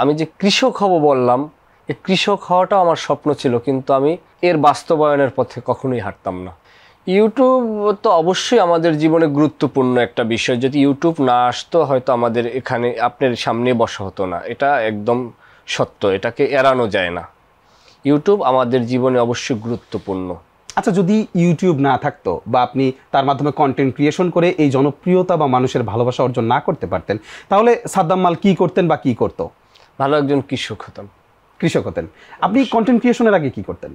আমি যে কৃষক হব বললাম, এই কৃষক হওয়াটাও আমার স্বপ্ন ছিল, কিন্তু আমি এর বাস্তবায়নের পথে কখনোই হাঁটতাম না। ইউটিউব তো অবশ্যই আমাদের জীবনে গুরুত্বপূর্ণ একটা বিষয়। যদি ইউটিউব না আসতো হয়তো আমাদের এখানে আপনার সামনে বসা হতো না। এটা একদম সত্য, এটাকে এড়ানো যায় না। ইউটিউব আমাদের জীবনে অবশ্যই গুরুত্বপূর্ণ। আচ্ছা, যদি ইউটিউব না থাকতো বা আপনি তার মাধ্যমে কন্টেন্ট ক্রিয়েশন করে এই জনপ্রিয়তা বা মানুষের ভালোবাসা অর্জন না করতে পারতেন, তাহলে সাদ্দাম মাল কি করতেন বা কি করতো? ভালো একজন কৃষক হতাম। কৃষক হতেন। আপনি কন্টেন্ট ক্রিয়েশনের আগে কি করতেন?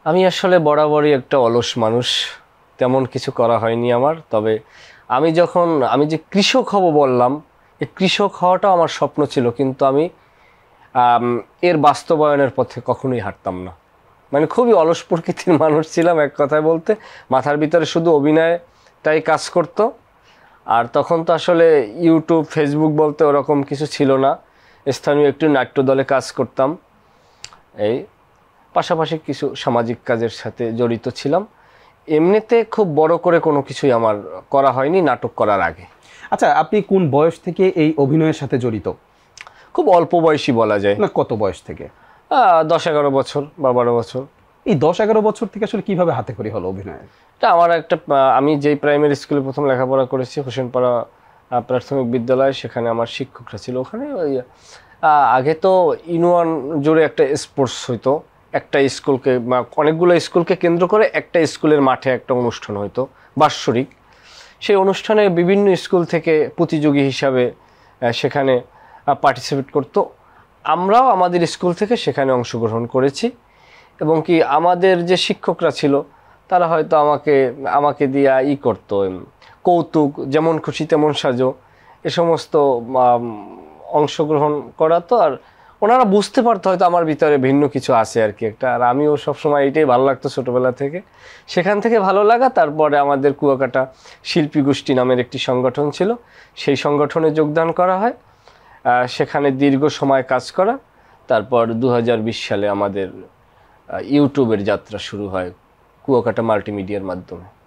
আমি আসলে বরাবরই একটা অলস মানুষ, তেমন কিছু করা হয়নি আমার। তবে আমি যে কৃষক হব বললাম, এই কৃষক হওয়াটাও আমার স্বপ্ন ছিল, কিন্তু আমি এর বাস্তবায়নের পথে কখনোই হাঁটতাম না। মানে খুবই অলস প্রকৃতির মানুষ ছিলাম এক কথায় বলতে। মাথার ভিতরে শুধু অভিনয়টাই কাজ করতো। আর তখন তো আসলে ইউটিউব ফেসবুক বলতে ওরকম কিছু ছিল না। স্থানীয় একটি নাট্য দলে কাজ করতাম, এই পাশাপাশি কিছু সামাজিক কাজের সাথে জড়িত ছিলাম। এমনিতে খুব বড় করে কোনো কিছুই আমার করা হয়নি নাটক করার আগে। আচ্ছা, আপনি কোন বয়স থেকে এই অভিনয়ের সাথে জড়িত? খুব অল্প বয়সী বলা যায়। না, কত বয়স থেকে? 10-11 বছর বা 12 বছর। এই 10-11 বছর থেকে আসলে কিভাবে হাতে খড়ি হলো অভিনয়ের? এটা আমার একটা আমি যেই প্রাইমারি স্কুলে প্রথম লেখাপড়া করেছি, হোসেনপাড়া প্রাথমিক বিদ্যালয়, সেখানে আমার শিক্ষকরা ছিল। ওখানে ওই আগে তো ইউনিয়ন জুড়ে একটা স্পোর্টস হইতো। একটা স্কুলকে অনেকগুলো স্কুলকে কেন্দ্র করে একটা স্কুলের মাঠে একটা অনুষ্ঠান হইতো বাৎসরিক। সেই অনুষ্ঠানে বিভিন্ন স্কুল থেকে প্রতিযোগী হিসাবে সেখানে পার্টিসিপেট করতো। আমরাও আমাদের স্কুল থেকে সেখানে অংশগ্রহণ করেছি। এবং কি আমাদের যে শিক্ষকরা ছিল তারা হয়তো আমাকে দিয়া করতো, কৌতুক, যেমন খুশি তেমন সাজো, এ সমস্ত অংশগ্রহণ করাতো। আর ওনারা বুঝতে পারতো হয়তো আমার ভিতরে ভিন্ন কিছু আছে আর কি একটা। আর আমিও সবসময় এটাই ভালো লাগতো ছোটোবেলা থেকে। সেখান থেকে ভালো লাগা, তারপরে আমাদের কুয়াকাটা শিল্পী গোষ্ঠী নামের একটি সংগঠন ছিল, সেই সংগঠনে যোগদান করা হয়। সেখানে দীর্ঘ সময় কাজ করা, তারপর 2020 সালে আমাদের ইউটিউবের যাত্রা শুরু হয় কুয়াকাটা মাল্টিমিডিয়ার মাধ্যমে।